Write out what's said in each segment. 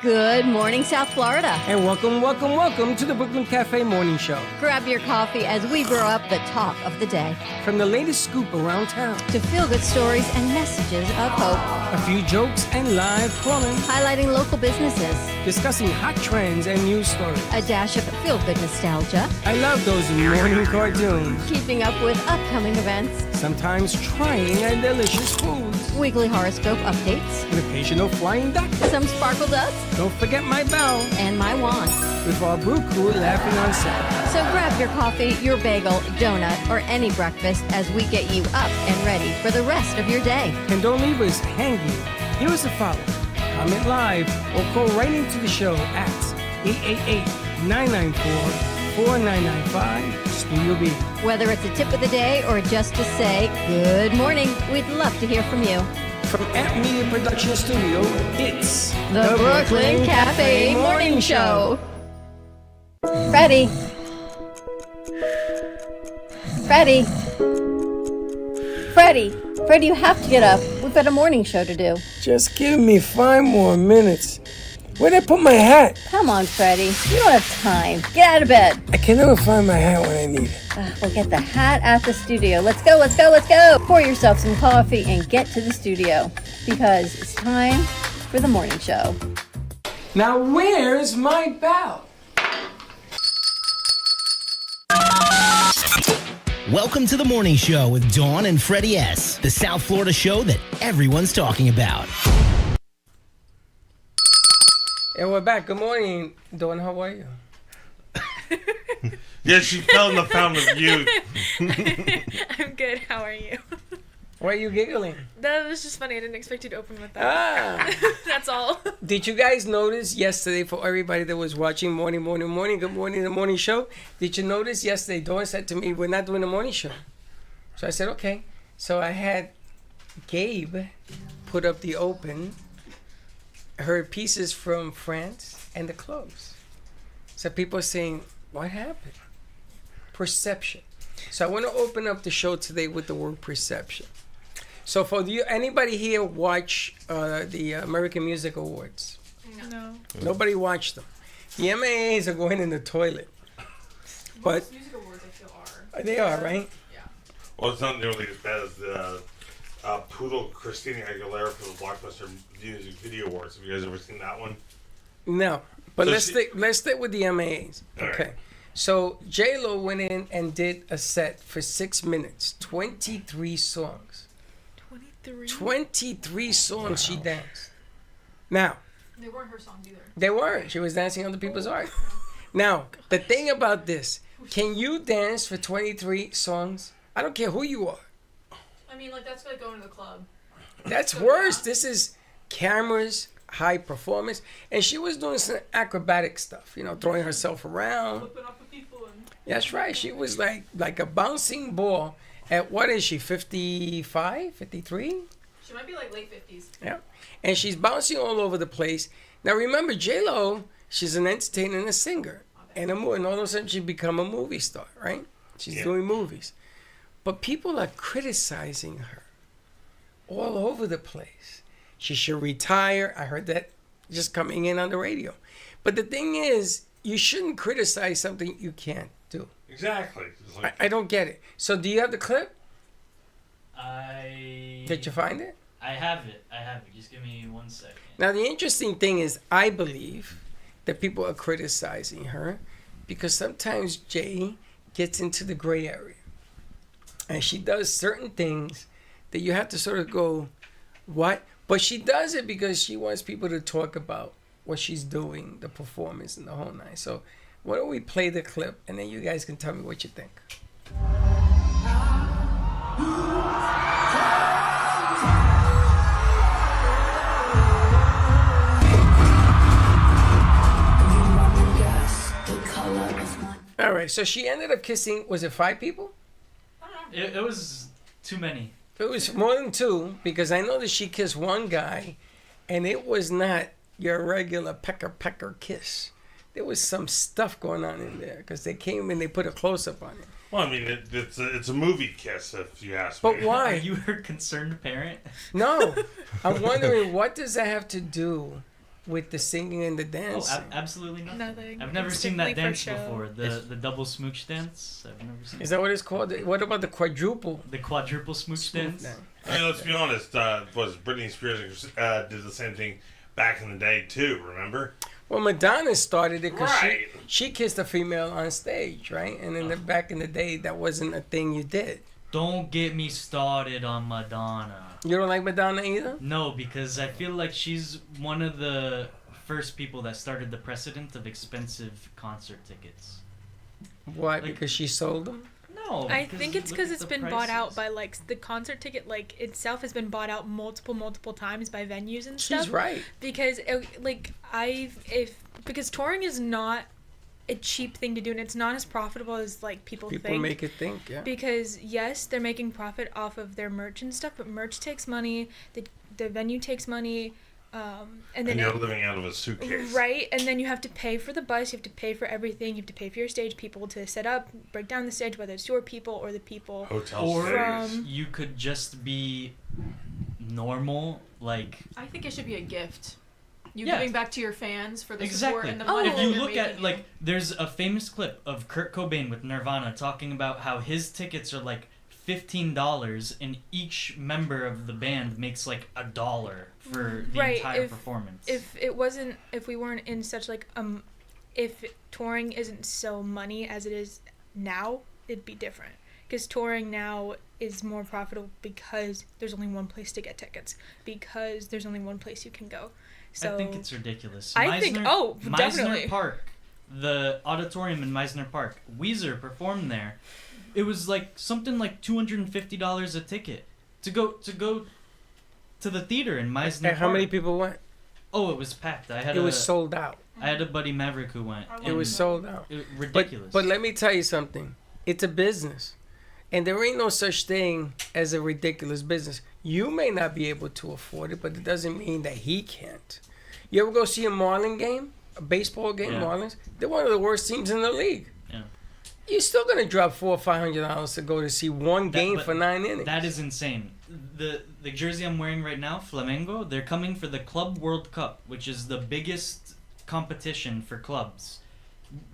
Good morning, South Florida. And welcome to the Brooklyn Cafe Morning Show. Grab your coffee as we brew up the talk of the day. From the latest scoop around town to feel-good stories and messages of hope. A few jokes and live calling. Highlighting local businesses. Discussing hot trends and news stories. A dash of feel-good nostalgia. I love those morning cartoons. Keeping up with upcoming events. Sometimes trying and delicious foods. Weekly horoscope updates. An occasional flying duck. Some sparkle dust. Don't forget my bell. And my wand. With our brew crew laughing on set. So grab your coffee, your bagel, donut, or any breakfast as we get you up and ready for the rest of your day. And don't leave us hanging. Give us a follow. Comment live or call right into the show at 888-994-4995 Studio B. Whether it's a tip of the day or just to say good morning, we'd love to hear from you. From Amp Media Production Studio, it's the Brooklyn Cafe Morning Show. Freddie, you have to get up. We've got a morning show to do. Just give me 5 more minutes. Where'd I put my hat? Come on, Freddie. You don't have time. Get out of bed. I can never find my hat when I need it. We'll get the hat at the studio. Let's go. Pour yourself some coffee and get to the studio because it's time for the morning show. Now, where's my bell? Welcome to the morning show with Dawn and Freddie S., the South Florida show that everyone's talking about. And we're back. Good morning, Dawn. How are you? Yeah, she fell in the fountain of youth. I'm good. How are you? Why are you giggling? That was just funny. I didn't expect you to open with that. That's all. Did you guys notice yesterday, for everybody that was watching Morning, Good Morning, the morning show, did you notice yesterday, Dawn said to me, we're not doing the morning show. So I said, okay. So I had Gabe put up the open, her pieces from France, and the clothes. So people are saying, what happened? Perception. So I want to open up the show today with the word perception. So for anybody here watch the American Music Awards? No. Nobody watched them. The MAAs are going in the toilet. But Music Awards, I feel, are. They are, right? Yeah. Well, it's not nearly as bad as the Poodle Christina Aguilera for the Blockbuster Music Video Awards. Have you guys ever seen that one? No. But So let's stick with the MAAs. Okay. Right. So J-Lo went in and did a set for 6 minutes, 23 songs. 23 songs she danced. Now, They weren't her songs either. they weren't. She was dancing other people's art. Now, the thing about this, can you dance for 23 songs? I don't care who you are. I mean, like, that's like going to the club. That's worse. This is cameras, high performance. And she was doing some acrobatic stuff, throwing herself around. Flipping off of people and... That's right. She was like a bouncing ball at, what is she, 55, 53? She might be like late 50s. Yeah. And she's bouncing all over the place. Now remember, J-Lo, she's an entertainer and a singer. And all of a sudden she become a movie star, right? She's doing movies. But people are criticizing her all over the place. She should retire. I heard that just coming in on the radio. But the thing is, you shouldn't criticize something you can't do. Exactly. I don't get it. So do you have the clip? Did you find it? I have it. Just give me 1 second. Now, the interesting thing is, I believe that people are criticizing her because sometimes Jay gets into the gray area. And she does certain things that you have to sort of go, what? But she does it because she wants people to talk about what she's doing, the performance and the whole night. So why don't we play the clip and then you guys can tell me what you think. All right, so she ended up kissing, was it 5 people? It was too many. It was more than 2 because I know that she kissed one guy and it was not your regular pecker kiss. There was some stuff going on in there because they came and they put a close-up on it. Well, I mean, it's a movie kiss, if you ask But me. why? Are you a concerned parent? No. I'm wondering, what does that have to do with the singing and the Oh, dancing? absolutely nothing. Nothing. I've never It's seen that definitely for dance show. before. The double smooch dance. I've never seen. Is that what it's called? What about the quadruple? The quadruple smooch dance? I mean, let's be honest. Was Britney Spears did the same thing back in the day too? Remember? Well, Madonna started it because Right. she kissed a female on stage, right? And then back in the day, that wasn't a thing you did. Don't get me started on Madonna. You don't like Madonna either? No, because I feel like she's one of the first people that started the precedent of expensive concert tickets. Why? Like- Because she sold them? No, I think it's look because at it's the been bought out prices. by like the concert ticket like itself has been bought out multiple times by venues and She's stuff. right. Because because touring is not a cheap thing to do and it's not as profitable as like people People think. make it think, yeah. Because yes, they're making profit off of their merch and stuff, but merch takes money. The venue takes money, and then And you're living out of a suitcase. right, and then you have to pay for the bus. You have to pay for everything. You have to pay for your stage people to set up, break down the stage, whether it's your people or the people. Hotel Or stays. you could just be normal, like I think it should be a gift. You Yeah. giving back to your fans for the exactly. support and the Oh. money. If that you you're look at making. like, there's a famous clip of Kurt Cobain with Nirvana talking about how his tickets are like $15 and each member of the band makes like $1 for the Right, entire if- performance. If we weren't in such like if touring isn't so money as it is now, it'd be different. Because touring now is more profitable because there's only one place to get tickets. Because there's only one place you can go. So I think it's ridiculous. I think- oh, Meisner definitely. Park, the auditorium in Meisner Park, Weezer performed there. It was like something like $250 a ticket to go to the theater in Meisner And Park. how many people went? Oh, it was packed. It was sold out. I had a buddy Maverick who went. It was sold out. Ridiculous. But let me tell you something. It's a business. And there ain't no such thing as a ridiculous business. You may not be able to afford it, but it doesn't mean that he can't. You ever go see a Marlin game? A baseball game, Yeah. Marlins? They're one of the worst teams in the league. Yeah. You're still gonna drop $400 or $500 to go to see one game but for 9 innings. That is insane. The jersey I'm wearing right now, Flamengo, they're coming for the Club World Cup, which is the biggest competition for clubs.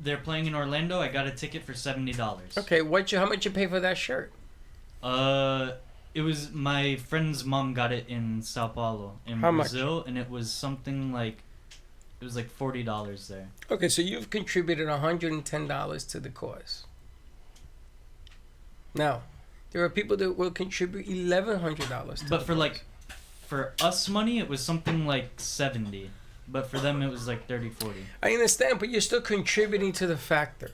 They're playing in Orlando. I got a ticket for $70. Okay, how much you pay for that shirt? It was my friend's mom got it in Sao Paulo in How much? Brazil, and it was something like $40 there. Okay, so you've contributed $110 to the cause. Now, there are people that will contribute $1,100. But for us money, it was something like 70. But for them, it was like 30, 40. I understand, but you're still contributing to the factor.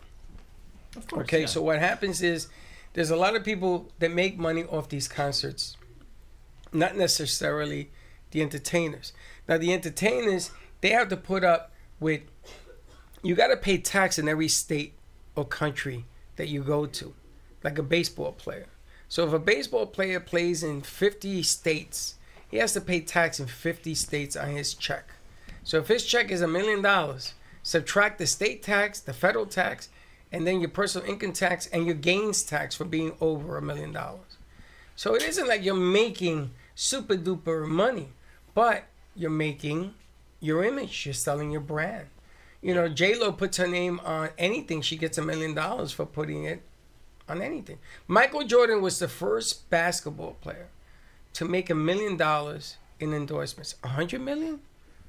Of course. Okay, yeah. so what happens is there's a lot of people that make money off these concerts, not necessarily the entertainers. Now, the entertainers, they have to put up with, you got to pay tax in every state or country that you go to, like a baseball player. So if a baseball player plays in 50 states, he has to pay tax in 50 states on his check. So if his check is $1 million, subtract the state tax, the federal tax, and then your personal income tax and your gains tax for being over $1 million. So it isn't like you're making super duper money, but you're making your image. You're selling your brand. You know, J-Lo puts her name on anything. She gets $1 million for putting it on anything. Michael Jordan was the first basketball player to make $1 million in endorsements. 100 million?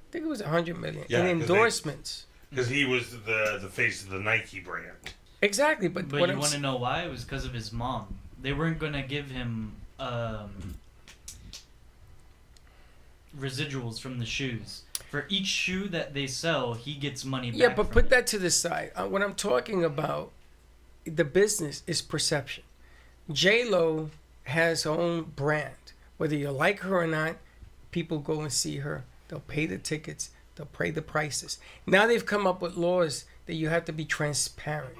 I think it was 100 million Yeah, in 'cause they- endorsements. Because he was the face of the Nike brand. Exactly, but But what you I'm want to know why? It was because of his mom. They weren't going to give him residuals from the shoes. For each shoe that they sell, he gets money back. yeah, but from put it. that to the side. What I'm talking about, the business is perception. J-Lo has her own brand. Whether you like her or not, people go and see her. They'll pay the tickets. They'll pay the prices. Now they've come up with laws that you have to be transparent.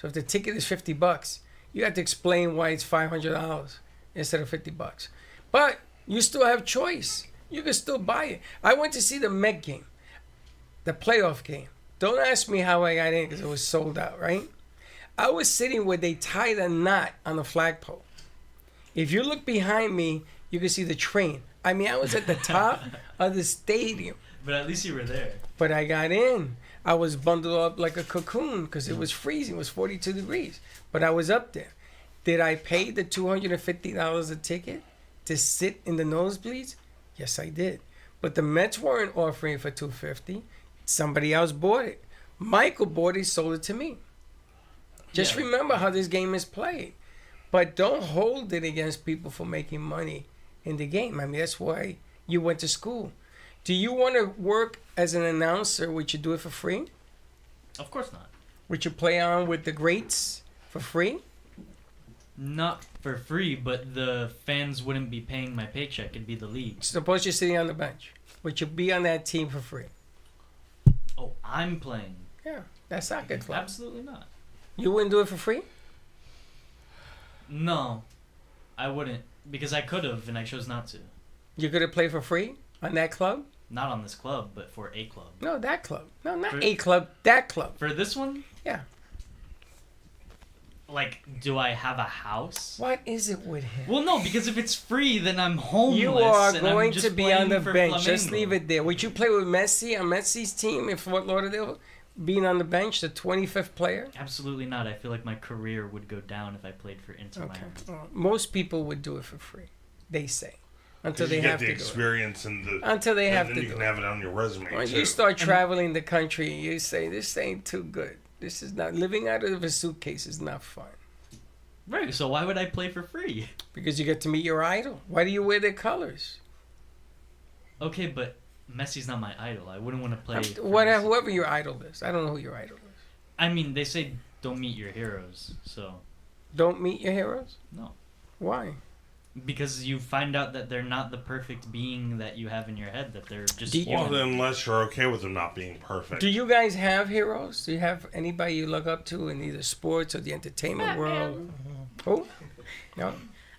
So if the ticket is $50, you have to explain why it's $500 instead of $50. But you still have choice. You can still buy it. I went to see the Met game, the playoff game. Don't ask me how I got in because it was sold out, right? I was sitting where they tied a knot on the flagpole. If you look behind me, you can see the train. I mean, I was at the top of the stadium. But at least you were there. But I got in. I was bundled up like a cocoon because it was freezing. It was 42 degrees. But I was up there. Did I pay the $250 a ticket to sit in the nosebleeds? Yes, I did. But the Mets weren't offering it for $250. Somebody else bought it. Michael bought it, sold it to me. Just Yeah. remember how this game is played. But don't hold it against people for making money in the game. I mean, that's why you went to school. Do you want to work as an announcer? Would you do it for free? Of course not. Would you play on with the greats for free? Not for free, but the fans wouldn't be paying my paycheck. It'd be the league. Suppose you're sitting on the bench. Would you be on that team for free? Oh, I'm playing. Yeah, that's soccer club. Absolutely not. You wouldn't do it for free? No, I wouldn't. Because I could have, and I chose not to. You could have played for free on that club? Not on this club, but for a club. No, that club. No, not For- a club. That club. For this one? Yeah. Like, do I have a house? What is it with him? Well, no, because if it's free, then I'm homeless. You are and I'm going just to be on playing the for bench. Just Flamengo. leave it there. Would you play with Messi on Messi's team in Fort Lauderdale? Being on the bench, the 25th player? Absolutely not. I feel like my career would go down if I played for Inter Okay. Miami. Well, most people would do it for free. They say. Until Because they you have get to the do it. experience and the. Until they have and to then you do can it. have it on your resume. When too. you start traveling the country, you say, this ain't too good. This is not, living out of a suitcase is not fun. Right, so why would I play for free? Because you get to meet your idol. Why do you wear their colors? Okay, but Messi's not my idol. I wouldn't want to play. for Whatever, Messi. whoever your idol is. I don't know who your idol is. I mean, they say don't meet your heroes, so Don't meet your heroes? no. Why? Because you find out that they're not the perfect being that you have in your head, that they're just Do you- Well, human. then, unless you're okay with them not being perfect. Do you guys have heroes? Do you have anybody you look up to in either sports or the entertainment world? Who? No?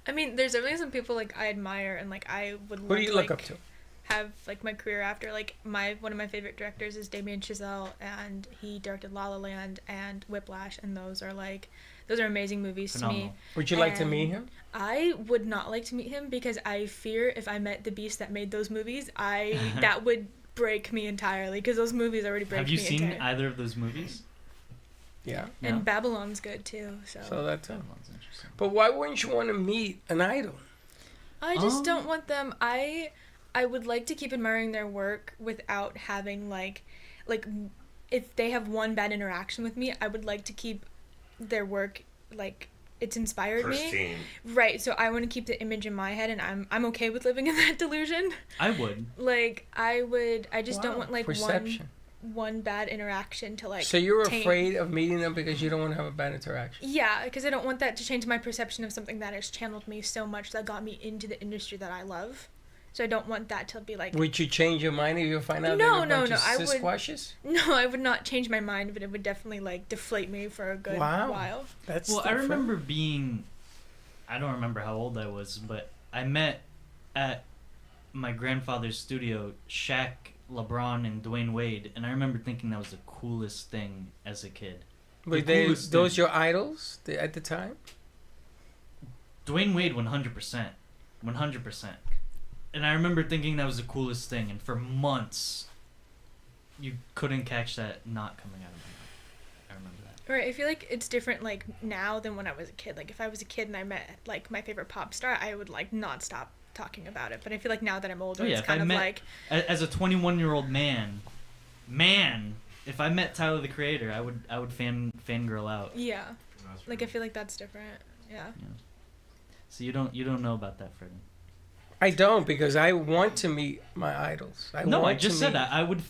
I mean, there's definitely some people like I admire and like I would Who love do you to, look like, up to? have like my career after. Like one of my favorite directors is Damien Chazelle, and he directed La La Land and Whiplash, and those are amazing movies to me. Phenomenal. Would you like to meet And him? I would not like to meet him because I fear if I met the beast that made those movies, that would break me entirely because those movies already break Have me you seen entirely. either of those movies? Yeah. And No? Babylon's good too. So that's it. That one's interesting. But why wouldn't you want to meet an idol? I just don't want them. I would like to keep admiring their work without having like if they have one bad interaction with me, I would like to keep their work like it's inspired me. Pristine. Right. So I want to keep the image in my head, and I'm okay with living in that delusion. I would. Like I just don't Wow, want like perception. one bad interaction to like. So you're taint- afraid of meeting them because you don't want to have a bad interaction? Yeah, because I don't want that to change my perception of something that has channeled me so much that got me into the industry that I love. So I don't want that to be like. Would you change your mind if you find out No, they're a bunch no, of I would- sisquashes? No, I would not change my mind, but it would definitely like deflate me for a good Wow. while. That's Well, I different. remember being, I don't remember how old I was, but I met at my grandfather's studio Shaq, LeBron, and Dwayne Wade, and I remember thinking that was the coolest thing as a kid. Were the they, coolest those thing. your idols at the time? Dwayne Wade, 100%. 100%. And I remember thinking that was the coolest thing, and for months, you couldn't catch that not coming out of my mouth. I remember that. Right, I feel like it's different like now than when I was a kid. Like if I was a kid and I met like my favorite pop star, I would like not stop talking about it. But I feel like now that I'm older, Oh, yeah, it's if kind I of met- like As a 21-year-old man, if I met Tyler the Creator, I would fangirl out. yeah. Like I feel like that's different. Yeah. So you don't know about that, Freddie. I don't, because I want to meet my idols. I just said that. I would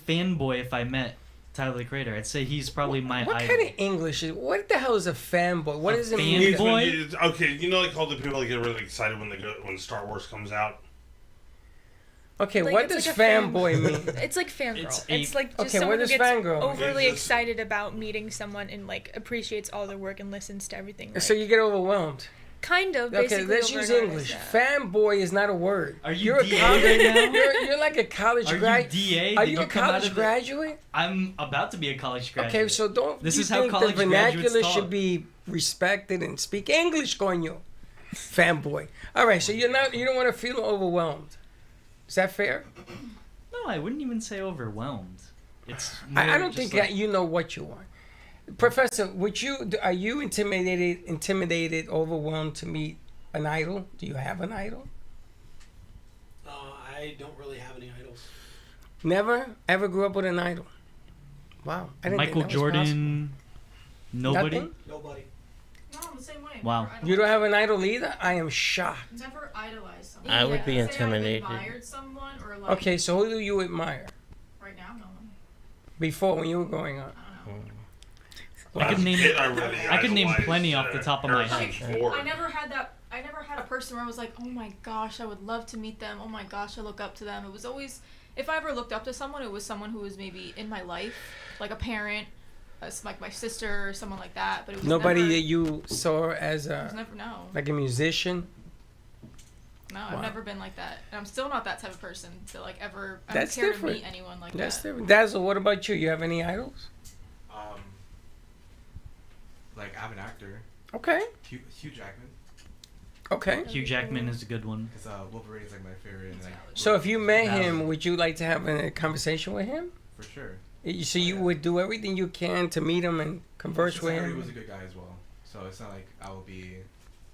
fanboy if I met Tyler the Creator. I'd say he's probably my What idol. kind of English is? What the hell is a fanboy? What A does it fan- mean? Boy? Okay, you know, like all the people that get really excited when Star Wars comes out. Okay, Like, what it's does like a fan- fanboy mean? It's like fangirl. It's It's, a- like just Okay, someone what who is gets fangirl? overly It's just- excited about meeting someone and like appreciates all their work and listens to everything. Like, So you get overwhelmed. kind of Okay, basically. let's over use and over, English. yeah. Fanboy is not a word. Are you You're a DA college, right now? You're like a college Are you graduate. DA? Are Did you a come out college of the- graduate? I'm about to be a college graduate. Okay, so don't. This you is how think college the graduates vernacular talk. should be respected and speak English, coño. Fanboy. All right, so you don't want to feel overwhelmed. Is that fair? No, know. I wouldn't even say overwhelmed. It's. I more don't just think like, that you know what you want. Professor, are you intimidated, overwhelmed to meet an idol? Do you have an idol? I don't really have any idols. Never ever grew up with an idol. Wow, I didn't Michael think that was Jordan. Nobody. Nothing? Nobody. No, I'm the same way. Wow. Never possible. You don't idolized- have an idol either. I am shocked. Never idolized someone. I would be Say I've intimidated. admired someone or like. Okay, so who do you admire? Right now, no one. Before, when you were growing up? I don't know. I could name. Really I could name idolized, plenty off the top of my Harrison head. Ford. I never had that. I never had a person where I was like, oh my gosh, I would love to meet them. Oh my gosh, I look up to them. It was always, if I ever looked up to someone, it was someone who was maybe in my life, like a parent, like my sister or someone like that. But it was Nobody never, that you saw as it was a never, no. like a musician. No, Wow. I've never been like that. And I'm still not that type of person to like ever. I That's don't care different. to meet anyone like That's that. different. Dazzle, what about you? You have any idols? Like I'm an actor. Okay. Hugh Jackman. Okay. Hugh Jackman is a good one. Because Wolverine is like my favorite. And, like, So if you met Dazzle. him, would you like to have a conversation with him? for sure. So you would do everything you can to meet him and converse with He him? was a good guy as well. So it's not like I will be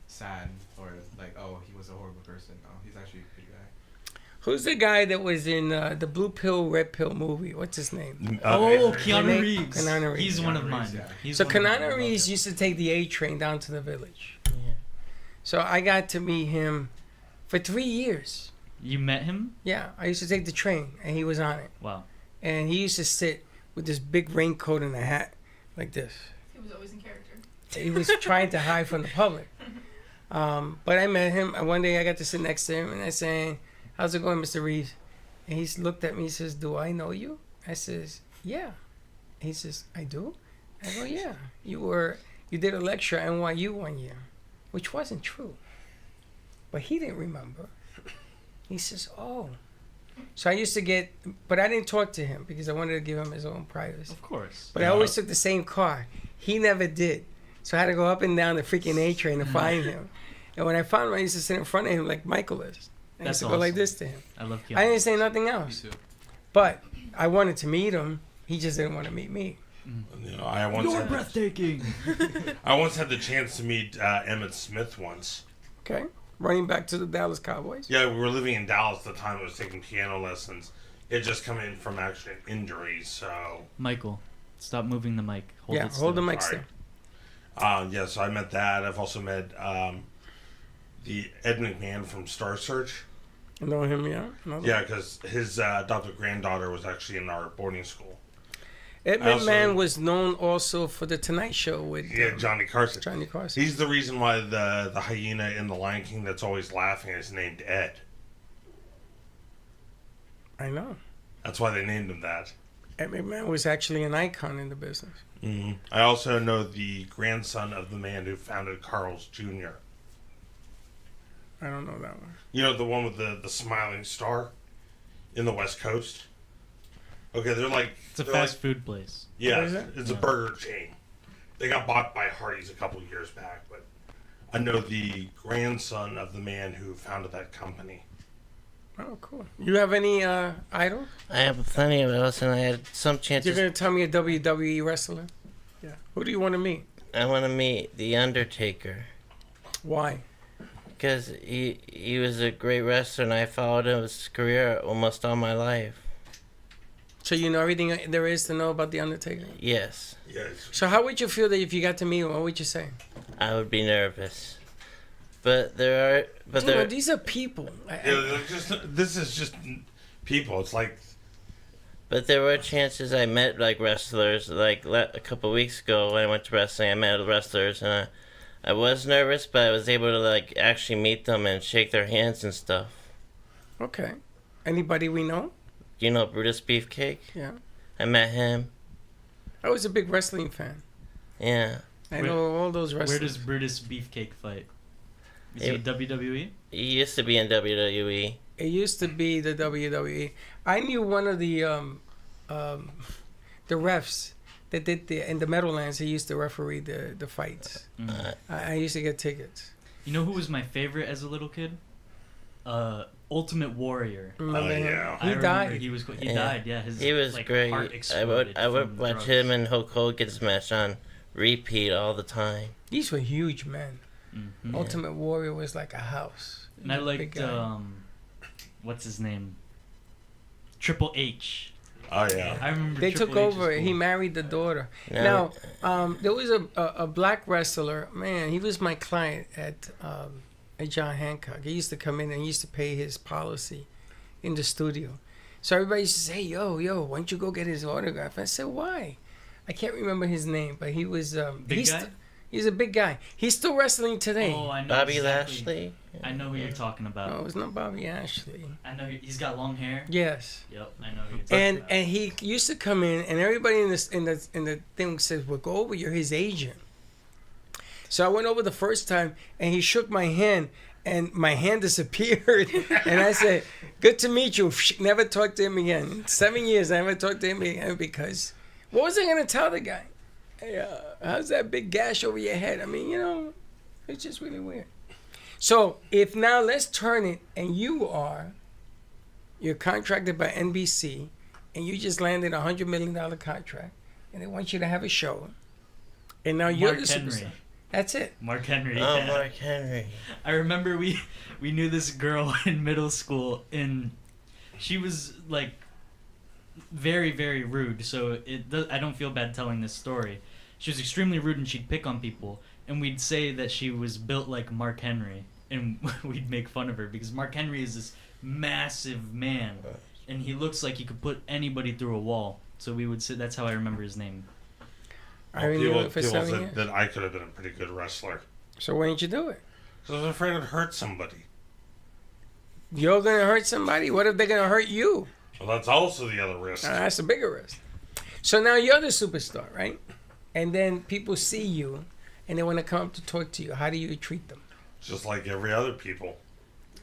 sad or like, oh, he was a horrible person. No, he's actually a good guy. Who's the guy that was in the Blue Pill, Red Pill movie? What's his name? Oh, Keanu Keanu Reeves. Keanu Reeves. He's one of Keanu mine. Reeves, yeah. He's So one of mine. I Keanu love Reeves him. used to take the A train down to the village. Yeah. So I got to meet him for 3 years. You met him? Yeah, I used to take the train, and he was on it. Wow. And he used to sit with this big raincoat and a hat like this. He was always in character. He was trying to hide from the public. But I met him, and one day I got to sit next to him, and I said, "How's it going, Mr. Reeves?" And he looked at me and says, "Do I know you?" I says, "Yeah." He says, "I do?" I go, "Yeah. You did a lecture at NYU one year," which wasn't true. But he didn't remember. He says, "Oh." So I used to get, but I didn't talk to him because I wanted to give him his own privacy. Of course. But I always took the same car. He never did. So I had to go up and down the freaking A train to find him. And when I found him, I used to sit in front of him like Michael is. I That's used to go like awesome. this to him. I love Keanu. I didn't say nothing Me else. too. But I wanted to meet him. He just didn't want to meet me. You know, I once had, breathtaking. I once had the chance to meet Emmett Smith once. Okay? Running back to the Dallas Cowboys. Yeah, we were living in Dallas at the time. I was taking piano lessons. It just come in from actually injuries, so Michael, stop moving the mic. Hold Yeah, it hold the still. mic Sorry. still. yeah, so I met that. I've also met the Ed McMahon from Star Search. Know him, yeah? Know Yeah, because his adopted granddaughter was actually in our boarding school. Ed I also- McMahon was known also for The Tonight Show with Yeah, Johnny Carson. Johnny Carson. He's the reason why the hyena in The Lion King that's always laughing is named Ed. I know. That's why they named him that. Ed McMahon was actually an icon in the business. Mm-hmm. I also know the grandson of the man who founded Carl's Jr. I don't know that one. You know, the one with the smiling star in the West Coast? Okay, they're like... It's a they're fast like, food place. Yeah, What is it? it's a burger chain. They got bought by Hardee's a couple years back, but I know the grandson of the man who founded that company. Oh, cool. You have any idol? I have plenty of those, and I had some You're chances. going to tell me a WWE wrestler? Yeah. Who do you want to meet? I want to meet The Undertaker. Why? Because he was a great wrestler, and I followed his career almost all my life. So you know everything there is to know about The Undertaker? Yes. Yes. So how would you feel that if you got to meet him? What would you say? I would be nervous. But there are... But You there know, these are people. This is just people. It's like... But there were chances I met, like, wrestlers. Like, a couple weeks ago when I went to wrestling, I met wrestlers, and I was nervous, but I was able to, like, actually meet them and shake their hands and stuff. Okay. Anybody we know? You know Brutus Beefcake? Yeah. I met him. I was a big wrestling fan. Yeah. I know all those wrestlers. Where does Brutus Beefcake fight? Is he It- WWE? He used to be in WWE. It used to be the WWE. I knew one of the refs that did in the Meadowlands. He used to referee the fights. Mm. I used to get tickets. You know who was my favorite as a little kid? Ultimate Warrior. Remember him? yeah. I He remember died. He Yeah. died. Yeah, his He was like, great. heart I exploded would from watch drugs. him and Hulk Hogan's match on repeat all the time. These were huge men. Mhm. Ultimate Warrior was like a house. And I Big liked guy. what's his name? Triple H. Oh yeah. I remember They Triple took H was over. cool. He married the daughter. Now- Now, there was a black wrestler. Man, he was my client at John Hancock. He used to come in and he used to pay his policy in the studio. So everybody used to say, yo, why don't you go get his autograph? I said, why? I can't remember his name, but he was... Big guy? He's a big guy. He's still wrestling today. Oh, I know Bobby exactly. Lashley. I know who you're talking about. No, it's not Bobby Ashley. I know he's got long hair. Yes. Yep, I know who you're talking about. And he used to come in, and everybody in the thing says, "Well, go over. You're his agent." So I went over the first time, and he shook my hand, and my hand disappeared. And I said, "Good to meet you." Never talked to him again. 7 years, I never talked to him again because what was I gonna tell the guy? Hey, how's that big gash over your head? I mean, it's just really weird. So if now let's turn it, and you're contracted by NBC, and you just landed $100 million contract, and they want you to have a show, and now you're Mark the Henry. superstar. That's it. Mark Henry. Oh, yeah. Mark Henry. I remember we knew this girl in middle school, and she was like very, very rude. So I don't feel bad telling this story. She was extremely rude, and she'd pick on people, and we'd say that she was built like Mark Henry, and we'd make fun of her because Mark Henry is this massive man, and he looks like he could put anybody through a wall. So we would say that's how I remember his name. I already knew People, it for people 7 said years. that I could have been a pretty good wrestler. So why didn't you do it? Because I was afraid I'd hurt somebody. You're gonna hurt somebody. What if they're gonna hurt you? Well, that's also the other risk. That's a bigger risk. So now you're the superstar, right? And then people see you, and they want to come up to talk to you. How do you treat them? Just like every other people.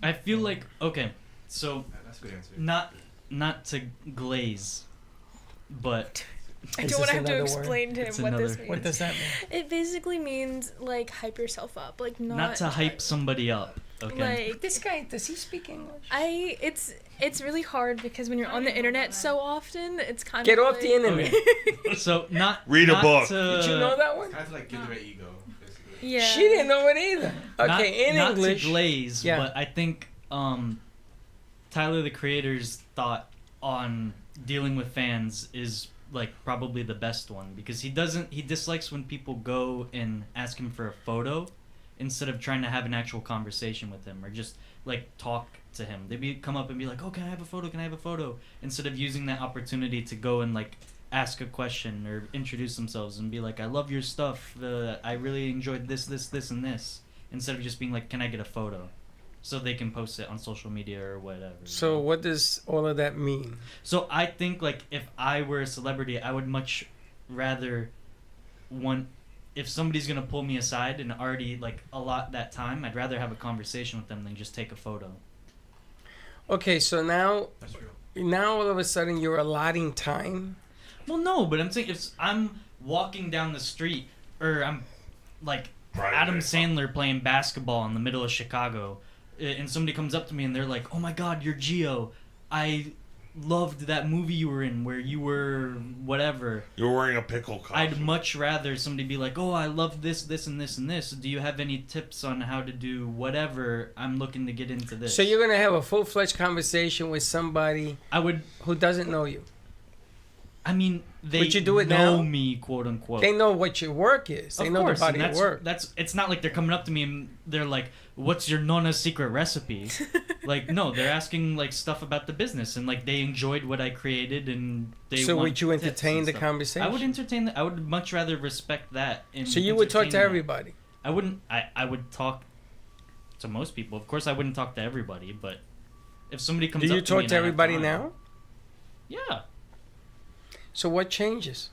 I feel like okay, so That's a good answer. not to glaze, but I Is don't want this to have to another word? explain to It's him what this another- means. What does that mean? It basically means like hype yourself up, like not to hype somebody up. Okay. Like This guy, does he speak English? it's really hard because when you're on the internet so often, it's kind Get of off like, the internet. So not Read a not book. To, Did you know that one? Kind of like give them an ego, basically. Yeah. She didn't know it either. Okay, not, in English. Not to glaze, Yeah. but I think Tyler the Creator's thought on dealing with fans is like probably the best one because he dislikes when people go and ask him for a photo instead of trying to have an actual conversation with him or just like talk to him. Come up and be like, "Oh, can I have a photo? Can I have a photo?" Instead of using that opportunity to go and like ask a question or introduce themselves and be like, "I love your stuff. I really enjoyed this, and this." Instead of just being like, "Can I get a photo?" So they can post it on social media or whatever. So what does all of that mean? So I think like if I were a celebrity, I would much rather if somebody's gonna pull me aside and already like allot that time, I'd rather have a conversation with them than just take a photo. Okay, so now That's real. all of a sudden you're allotting time. Well, no, but I'm saying if I'm walking down the street or I'm like Right, Adam right. Sandler playing basketball in the middle of Chicago, and somebody comes up to me and they're like, "Oh my God, you're Gio. I loved that movie you were in where you were whatever." You're wearing a pickle costume. I'd much rather somebody be like, "Oh, I love this, and this, and this. Do you have any tips on how to do whatever? I'm looking to get into this." So you're gonna have a full-fledged conversation with somebody I would. who doesn't know you. I mean, they Would you do it know now? me, quote unquote. They know what your work is. They Of know course, the body and of work. that's. It's not like they're coming up to me and they're like, "What's your Nona's secret recipe?" Like, no, they're asking like stuff about the business and like they enjoyed what I created and they. So want would you tips entertain and the stuff. conversation? I would entertain. I would much rather respect that. And So you would talk to entertain that. everybody. I wouldn't. I would talk to most people. Of course, I wouldn't talk to everybody, but if somebody comes Do you up to me talk and to I have everybody time- now? Yeah, So what changes?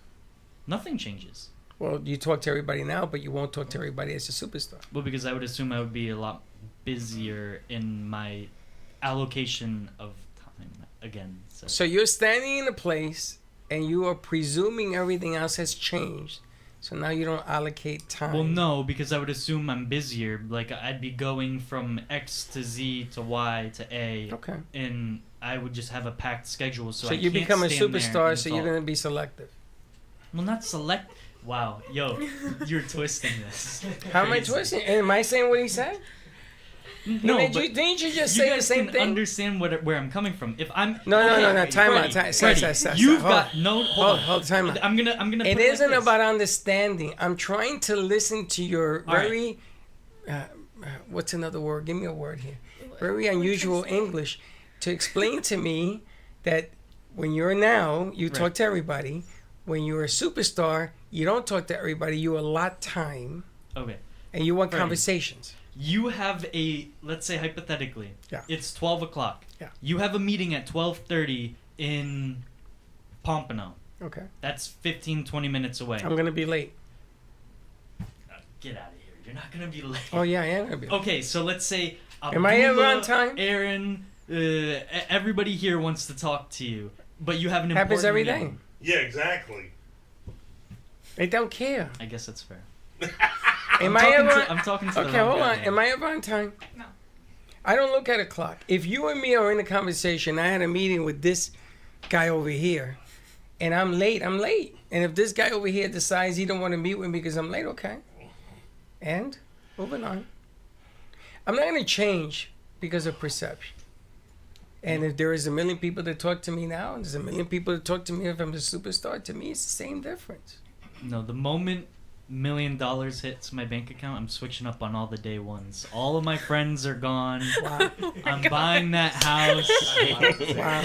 nothing changes. Well, you talk to everybody now, but you won't talk to everybody as a superstar. Well, because I would assume I would be a lot busier in my allocation of time again. So you're standing in a place and you are presuming everything else has changed. So now you don't allocate time. Well, no, because I would assume I'm busier. Like, I'd be going from X to Z to Y to A. Okay. And I would just have a packed schedule, so So I you can't become a stand there superstar, and so you're talk. going to be selective. Well, not select. Wow, yo, you're twisting this. How am I Crazy. twisting? Am I saying what he said? No, Didn't but didn't you just you say the guys same can thing? understand where I'm coming from. If I'm No. Time out. Freddie, Stop. you've Hold got on. no. Hold on. Hold time out. I'm gonna. It put it like isn't this. about understanding. I'm trying to listen to your All right. very, what's another word? Give me a word here. Very unusual English to explain to me that when you're now, you talk Right. to everybody. When you're a superstar, you don't talk to everybody. You allot time Okay. and you want Freddie. conversations. You have a, let's say hypothetically, Yeah. it's 12 o'clock. Yeah. You have a meeting at 12:30 in Pompano. Okay. That's 15, 20 minutes away. I'm going to be late. Get out of here. You're not going to be late. Oh, yeah, I am going to be late. Okay, so let's say Am I ever on Abdullah, time? Aaron, everybody here wants to talk to you, but you have an important Happens every day. meeting. Yeah, exactly. They don't care. I guess that's fair. Am I ever? I'm talking to the Okay, wrong hold guy on. here. Am I ever on time? No. I don't look at a clock. If you and me are in a conversation, I had a meeting with this guy over here, and I'm late, I'm late. And if this guy over here decides he don't want to meet with me because I'm late, okay. And moving on. I'm not going to change because of perception. And if there is a million people that talk to me now, and there's a million people that talk to me if I'm a superstar, to me it's the same difference. No, the moment $1 million hits my bank account, I'm switching up on all the day ones. All of my friends are gone. Wow. I'm buying that house. Wow.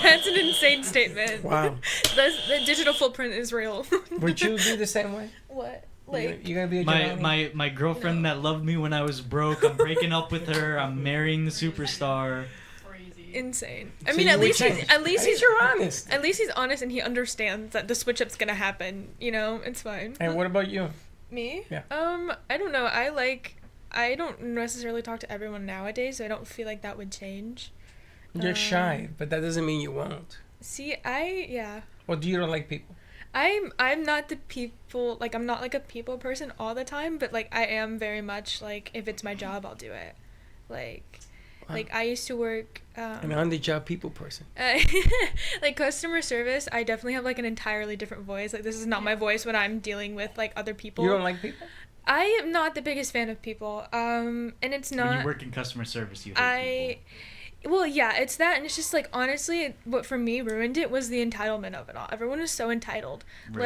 That's an insane statement. Wow. The digital footprint is real. Would you be the same way? What? You're going to be a My Giovanni? my girlfriend that loved me when I was broke, I'm breaking up with her. I'm marrying the superstar. Insane. So I mean, you at would least change. he's at least he's you're honest. At least he's honest and he understands that the switch up's gonna happen. You know, it's fine. And what about you? Me? Yeah. I don't know. I don't necessarily talk to everyone nowadays, so I don't feel like that would change. You're shy, but that doesn't mean you won't. See, Or do you don't like people? I'm not the people, like, I'm not like a people person all the time, but like I am very much like, if it's my job, I'll do it. Like I used to work An on-the-job people person. like customer service. I definitely have like an entirely different voice. Like, this is not my voice when I'm dealing with like other people. You don't like people? I am not the biggest fan of people. And it's not. When you work in customer service, you hate people. Well, yeah, it's that, and it's just like, honestly, what for me ruined it was the entitlement of it all. Everyone is so entitled. Real.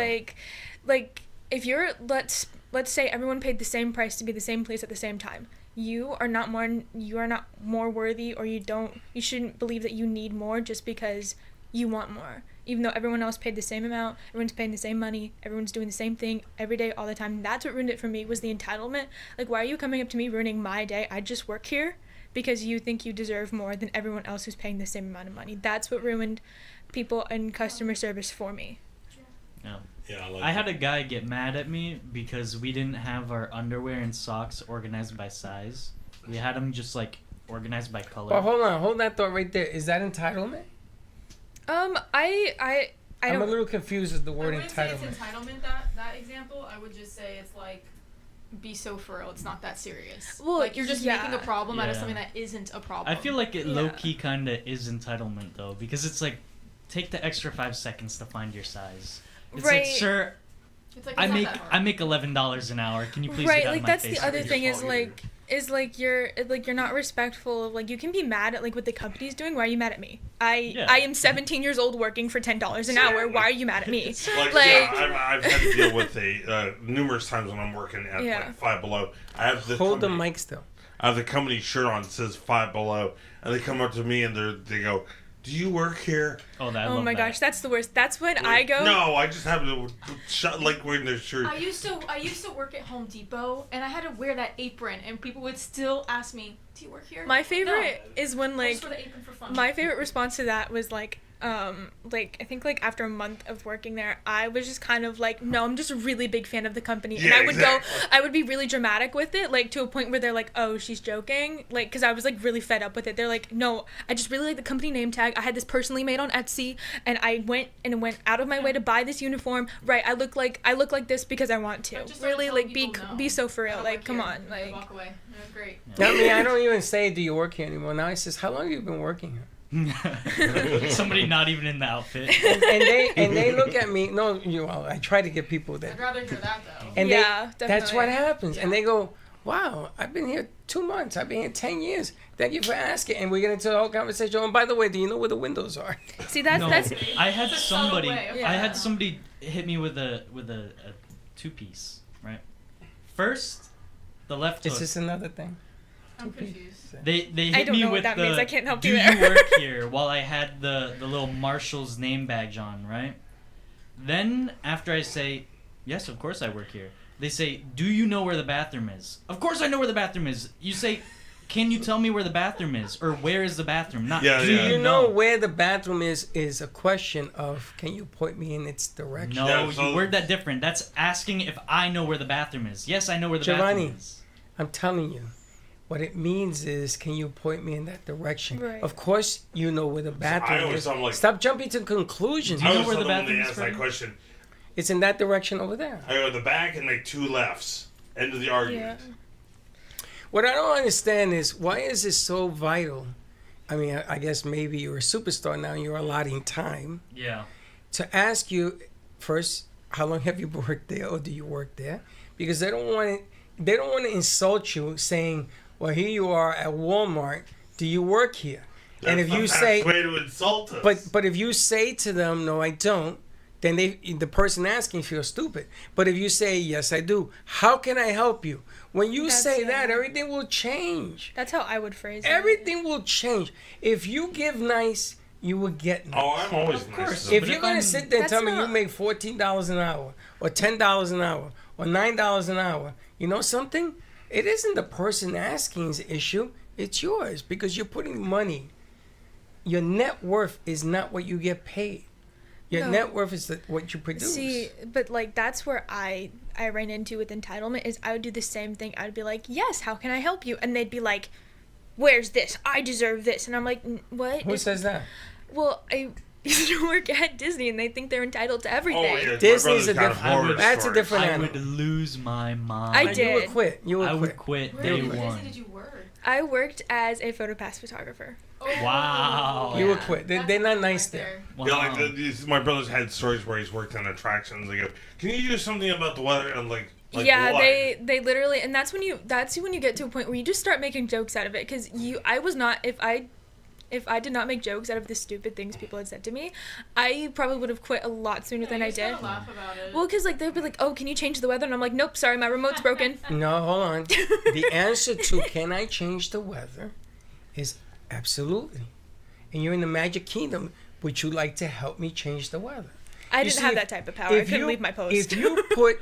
Like if you're let's say everyone paid the same price to be the same place at the same time. You are not more worthy, or you shouldn't believe that you need more just because you want more. Even though everyone else paid the same amount, everyone's paying the same money, everyone's doing the same thing every day, all the time. That's what ruined it for me, was the entitlement. Like, why are you coming up to me ruining my day? I just work here because you think you deserve more than everyone else who's paying the same amount of money. That's what ruined people in customer service for me. Yeah. Yeah, I had a guy get mad at me because we didn't have our underwear and socks organized by size. We had them just like organized by color. Well, hold on. Hold that thought right there. Is that entitlement? I'm a little confused with the I word wouldn't say entitlement. it's entitlement, that example. I would just say it's like, be so for real. It's not that serious. Well, like, you're just making a problem out of Yeah. something that isn't a problem. I feel like it Yeah. low-key kind of is entitlement, though, because it's like, take the extra 5 seconds to find your size. It's Right. like, sir, It's like, I it's not make that hard. I make $11 an hour. Can you please right, get out like of my that's face? the other It's thing your is fault like you're not respectful of, like, you can be mad at like what the company's doing. Why are you mad at me? I am 17 years old working for $10 an hour. Why are you mad at me? Like, Like- yeah, I've had to deal with numerous times when I'm working at Yeah. like Five Below. I have the Hold the company, mic still. I have the company shirt on that says Five Below, and they come up to me and they go, "Do you work here?" Oh, that. I Oh love my that. gosh, that's the worst. That's when I Like, go. No, I just have to shut like wearing their shirt. I used to work at Home Depot, and I had to wear that apron, and people would still ask me, "Do you work here?" My favorite No. is when I like just wear the apron for fun. my favorite response to that was like, like I think like after a month of working there, I was just kind of like, no, I'm just a really big fan of the company, and Yeah, I would exactly. I would be really dramatic with it, like to a point where they're like, oh, she's joking, like because I was like really fed up with it. They're like, no, I just really like the company name tag. I had this personally made on Etsy, and I went out of my way to buy this uniform. Right, I look like this because I want to. I've just started Really, telling like people no. be so for I real. don't Like work come here. on, I like. walk away. That's great. I mean, I don't even say, do you work here anymore? Now I says, how long have you been working here? Somebody not even in the outfit. And they look at me. No, I try to get people I'd that. rather hear that though. And Yeah, that's what definitely. happens. And they go, wow, I've been here 2 months. I've been here 10 years. Thank you for asking. And we get into the whole conversation. Oh, and by the way, do you know where the windows are? See, that's No, that's I had It's a subtle somebody. way of- I had somebody hit me with a 2-piece. Right. First, the left Is hook. this another thing? I'm confused. They hit I don't me know with what that the. means. I can't help Do you you there." work here? While I had the little Marshall's name badge on, right? Then after I say, yes, of course I work here. They say, do you know where the bathroom is? Of course I know where the bathroom is. You say, can you tell me where the bathroom is, or where is the bathroom? Not Yeah, do yeah. You know where the bathroom is a question of, can you point me in its direction? No, Yeah, so- you word that different. That's asking if I know where the bathroom is. Yes, I know where the Giovanni. bathroom is. I'm telling you. What it means is, can you point me in that direction? Right. Of course, you know where the bathroom always is. sound like- Stop jumping to conclusions. you I know was where the the one bathroom they is, asked that Freddie? question. It's in that direction over there. I go to the back and make 2 lefts. End of the argument. What I don't understand is, why is this so vital? I mean, I guess maybe you're a superstar now and you're allotting time Yeah. to ask you first, how long have you worked there, or do you work there? Because they don't want to insult you saying, well, here you are at Walmart. Do you work here? And if That's you the say, best way to insult us. but if you say to them, no, I don't, then the person asking feels stupid. But if you say, yes, I do, how can I help you? When you That's say it. that, everything will change. that's how I would phrase it. Everything will change. If you give nice, you will get nice. Oh, I'm always Of nice. course. to them. If But you're if gonna I'm- sit there and That's tell me you not- make $14 an hour, or $10 an hour, or $9 an hour, you know something? It isn't the person asking's issue. It's yours, because you're putting money. Your net worth is not what you get paid. Your No. net worth is what you produce. See, but like that's where I ran into with entitlement is I would do the same thing. I'd be like, yes, how can I help you? And they'd be like, where's this? I deserve this. And I'm like, what? Who says that? Well, I used to work at Disney, and they think they're entitled to everything. Oh, yeah. Disney's my a brother's got different- horror that's a stories. different I animal. would lose my mind. I You did. would quit. You would I quit. would quit Where day in Disney one. did you work? I worked as a photopass photographer. Wow. You would quit. That's They're not cool nice right there. Wow. Yeah, like my brother's had stories where he's worked on attractions. They go, "Can you do something about the weather?" And like Yeah, what? they literally, and that's when you get to a point where you just start making jokes out of it. Because I was not, if I did not make jokes out of the stupid things people had said to me, I probably would have quit a lot sooner than I did. Laugh about it. Well, because like they'd be like, oh, can you change the weather? And I'm like, nope, sorry, my remote's broken. No, hold on. The answer to can I change the weather is absolutely. And you're in the Magic Kingdom. Would you like to help me change the weather? I You didn't see, have if- that type of power. I if couldn't you- leave my post.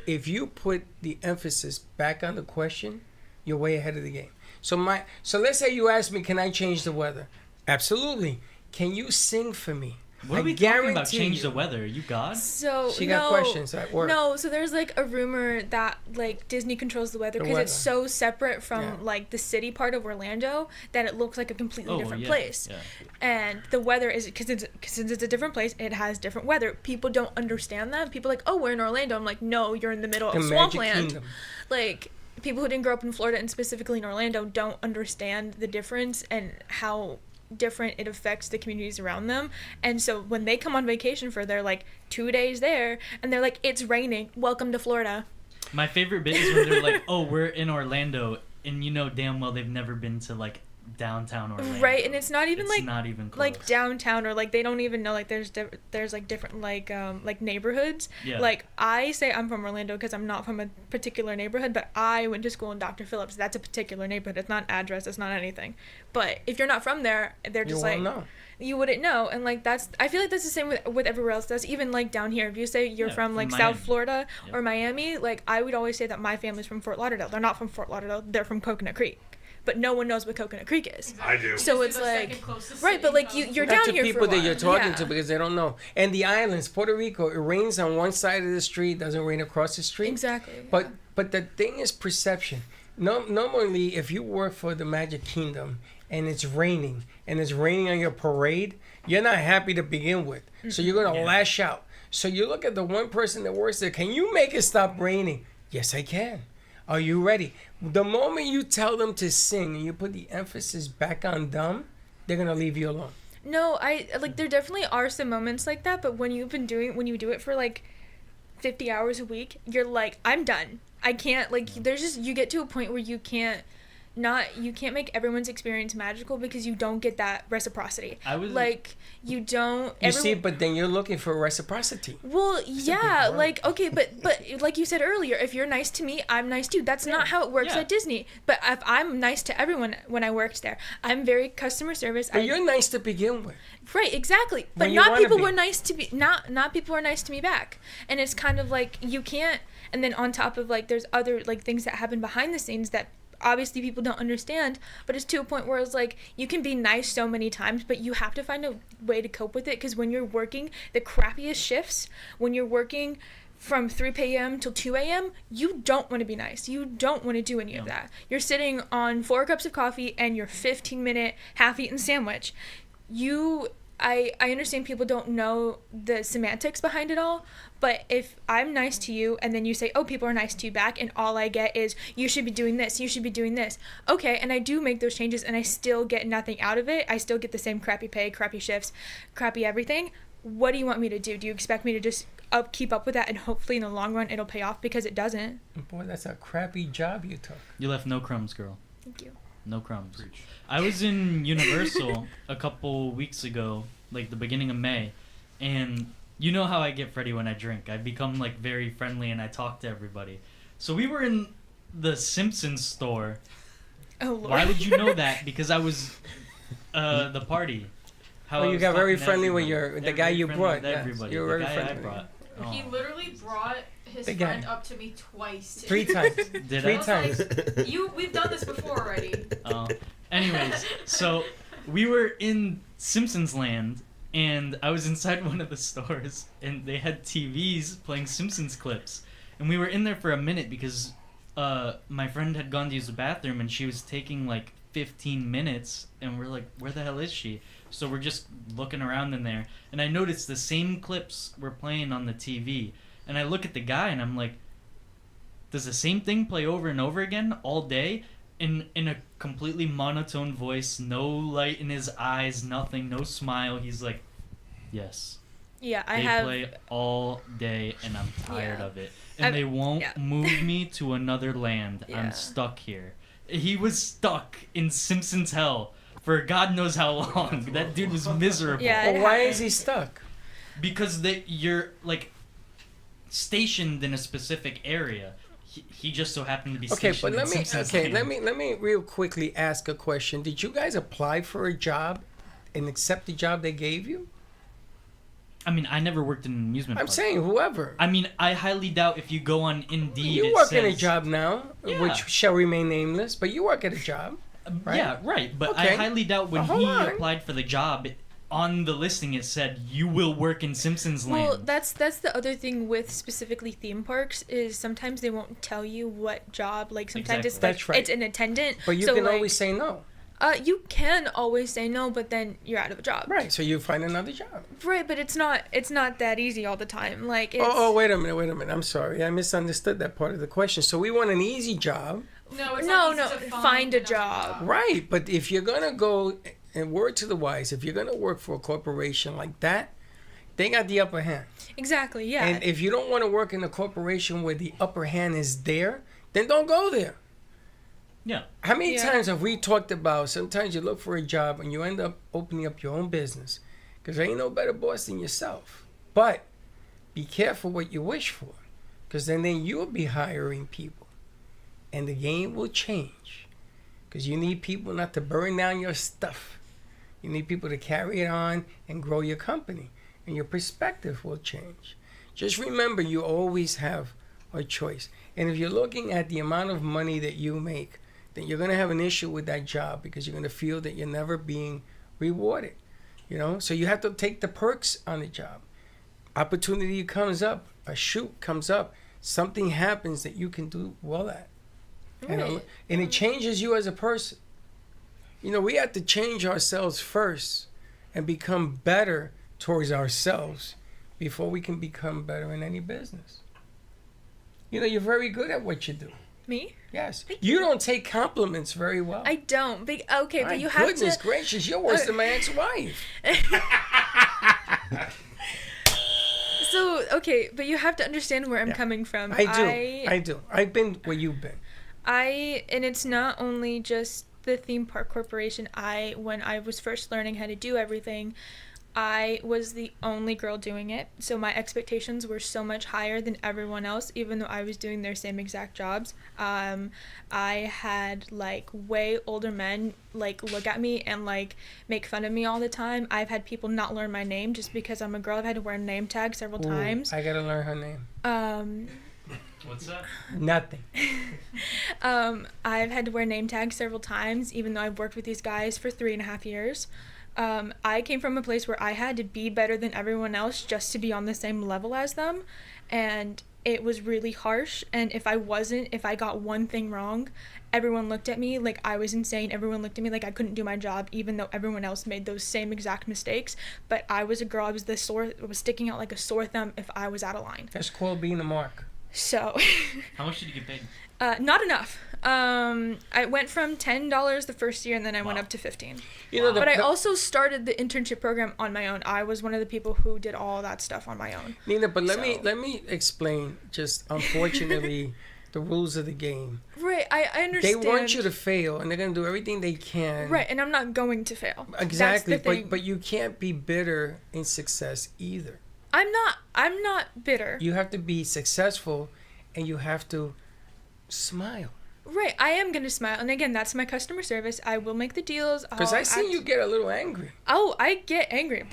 If you put the emphasis back on the question, you're way ahead of the game. So let's say you ask me, can I change the weather? Absolutely. Can you sing for me? What are I we talking about? guarantee Change you. the weather? Are you God? So She got questions at work. No, so there's like a rumor that like Disney controls the weather The because it's weather. so separate from Yeah. like the city part of Orlando that it looks like a completely Oh, different yeah, place. yeah. And the weather is since it's a different place, it has different weather. People don't understand that. People are like, oh, we're in Orlando. I'm like, no, you're in the middle The of Magic swampland. Kingdom. Like people who didn't grow up in Florida and specifically in Orlando don't understand the difference and how different it affects the communities around them. And so when they come on vacation for their like 2 days there and they're like, it's raining, welcome to Florida. My favorite bit is when they're like, "Oh, we're in Orlando," and you know damn well they've never been to like downtown Orlando. Right, and it's not even It's like not even close. like downtown, or like they don't even know like there's like different like neighborhoods. Yeah. Like I say I'm from Orlando because I'm not from a particular neighborhood, but I went to school in Dr. Phillips. That's a particular neighborhood. It's not an address. It's not anything. But if you're not from there, they're You just won't like know. you wouldn't know. And like I feel like that's the same with everywhere else. That's even like down here. If you say you're Yeah, from from like Miami. South Florida Yeah. or Miami, like I would always say that my family's from Fort Lauderdale. They're not from Fort Lauderdale. They're from Coconut Creek. but no one knows what Coconut Creek is. I do. So it's like, right, but like you're down That's the here people for a that while. you're talking Yeah. to because they don't know. And the islands, Puerto Rico, it rains on one side of the street, doesn't rain across the street. Exactly. But the thing is perception. No, normally, if you work for the Magic Kingdom and it's raining on your parade, you're not happy to begin with. So you're gonna lash out. So you look at the one person that works there. Can you make it stop raining? Yes, I can. Are you ready? The moment you tell them to sing and you put the emphasis back on them, they're gonna leave you alone. No, I like there definitely are some moments like that, but when you do it for like 50 hours a week, you're like, I'm done. I can't, like, there's just, you get to a point where you can't make everyone's experience magical because you don't get that reciprocity. You don't. You see, but then you're looking for reciprocity. Well, yeah, like, okay, but like you said earlier, if you're nice to me, I'm nice to you. That's not how it works at Disney. But if I'm nice to everyone when I worked there, I'm very customer service. But you're nice to begin with. Right, exactly. But not people were nice to be, not people were nice to me back. And it's kind of like, you can't, and then on top of, like, there's other, like, things that happen behind the scenes that obviously people don't understand, but it's to a point where it's like, you can be nice so many times, but you have to find a way to cope with it, because when you're working the crappiest shifts, when you're working from 3 p.m. till 2 a.m., you don't want to be nice. You don't want to do any of that. You're sitting on 4 cups of coffee and your 15-minute half-eaten sandwich. I understand people don't know the semantics behind it all, but if I'm nice to you and then you say, oh, people are nice to you back, and all I get is, you should be doing this, you should be doing this. Okay, and I do make those changes and I still get nothing out of it. I still get the same crappy pay, crappy shifts, crappy everything. What do you want me to do? Do you expect me to just keep up with that and hopefully in the long run it'll pay off? Because it doesn't. Boy, that's a crappy job you took. You left no crumbs, girl. Thank you. No crumbs. Preach. I was in Universal a couple weeks ago, like the beginning of May, and you know how I get Freddie when I drink. I become like very friendly and I talk to everybody. So we were in the Simpsons store. Oh, Lord. Why would you know that? Because I was the party. How you got very friendly with the guy you brought. Everybody. You were very friendly. I brought. Oh. He literally brought his Big friend guy. up to me twice. 3 times. Did 3 I? times. We've done this before already. Anyways, so we were in Simpsons Land, and I was inside one of the stores, and they had TVs playing Simpsons clips. And we were in there for a minute because my friend had gone to use the bathroom, and she was taking like 15 minutes, and we're like, where the hell is she? So we're just looking around in there, and I noticed the same clips were playing on the TV. And I look at the guy, and I'm like, does the same thing play over and over again all day? In a completely monotone voice, no light in his eyes, nothing, no smile. He's like, yes. Yeah, They play all day, and I'm tired of it. And they won't move me to another land. I'm stuck here. He was stuck in Simpsons hell for God knows how long. That dude was miserable. Well, why is he stuck? Because you're like stationed in a specific area. He just so happened to be stationed in Simpsons land. let me real quickly ask a question. Did you guys apply for a job and accept the job they gave you? I mean, I never worked in an amusement park. I'm saying whoever. I mean, I highly doubt if you go on Indeed. You work in a job now, which shall remain nameless, but you work at a job. Right? Yeah, right. But I highly doubt when he applied for the job, on the listing it said, you will work in Simpsons Land. Well, that's the other thing with specifically theme parks is sometimes they won't tell you what job. Like sometimes it's like it's an attendant. But you can always say no. You can always say no, but then you're out of a job. Right. So you find another job. Right, but it's not that easy all the time. Like it's... wait a minute. I'm sorry. I misunderstood that part of the question. So we want an easy job. No, it's not easy to find a job. Right, but if you're gonna go, and word to the wise, if you're gonna work for a corporation like that, they got the upper hand. Exactly. Yeah. And if you don't want to work in a corporation where the upper hand is there, then don't go there. Yeah. How many times have we talked about sometimes you look for a job and you end up opening up your own business because there ain't no better boss than yourself. But be careful what you wish for, because then you'll be hiring people and the game will change, because you need people not to burn down your stuff. You need people to carry it on and grow your company, and your perspective will change. Just remember, you always have a choice. And if you're looking at the amount of money that you make then you're going to have an issue with that job because you're going to feel that you're never being rewarded. You know, so you have to take the perks on the job. Opportunity comes up, a shoot comes up, something happens that you can do well at. You know, and it changes you as a person. You know, we have to change ourselves first and become better towards ourselves before we can become better in any business. You know, you're very good at what you do. Me? Yes. You don't take compliments very well. I don't. Okay, My but you have to. goodness gracious, you're worse than my ex-wife. So, okay, but you have to understand where I'm coming from. I do. I've been where you've been. And it's not only just the theme park corporation. When I was first learning how to do everything, I was the only girl doing it, so my expectations were so much higher than everyone else, even though I was doing their same exact jobs. I had like way older men like look at me and like make fun of me all the time. I've had people not learn my name just because I'm a girl. I've had to wear a name tag several times. I gotta learn her name. What's that? Nothing. I've had to wear name tags several times, even though I've worked with these guys for 3.5 years. I came from a place where I had to be better than everyone else just to be on the same level as them, and it was really harsh. And if I got one thing wrong, everyone looked at me like I was insane. Everyone looked at me like I couldn't do my job, even though everyone else made those same exact mistakes. But I was a girl. I was sticking out like a sore thumb if I was out of line. That's called being a mark. So. How much did you get paid? Not enough. I went from $10 the first year, and then I went up to $15. You know, but I also started the internship program on my own. I was one of the people who did all that stuff on my own. Nina, but let me explain. Just unfortunately, the rules of the game. Right, I understand. They want you to fail, and they're gonna do everything they can. Right, and I'm not going to fail. Exactly, That's the thing. but you can't be bitter in success either. I'm not bitter. You have to be successful, and you have to smile. Right, I am gonna smile, and again, that's my customer service. I will make the deals. Because I see you get a little angry. Oh, I get angry.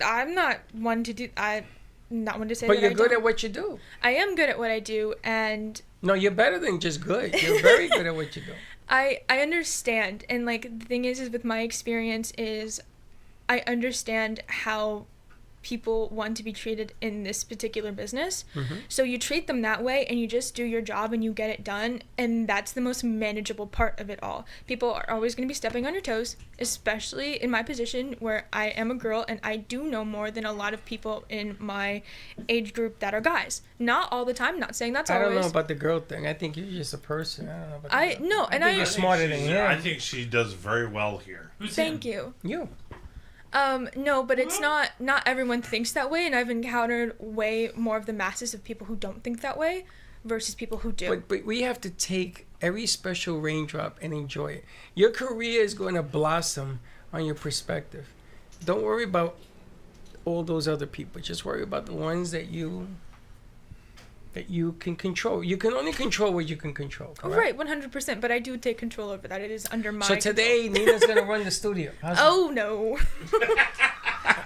I'm not one to do. I'm not one to say. But that you're I good don't. at what you do. I am good at what I do, and. No, you're better than just good. You're very good at what you do. I understand, and like the thing is with my experience is, I understand how people want to be treated in this particular business. Mm-hmm. So you treat them that way and you just do your job and you get it done, and that's the most manageable part of it all. People are always going to be stepping on your toes, especially in my position where I am a girl and I do know more than a lot of people in my age group that are guys. Not all the time, not saying that's always. I don't know about the girl thing. I think you're just a person. I don't know about the No, and you're smarter than him. I think she does very well here. Thank you. You. No, but it's not everyone thinks that way, and I've encountered way more of the masses of people who don't think that way versus people who do. But we have to take every special raindrop and enjoy it. Your career is going to blossom on your perspective. Don't worry about all those other people. Just worry about the ones that you can control. You can only control what you can control, correct? Right, 100%, but I do take control over that. It is under my So today, Nina's going to run the studio. Oh, no.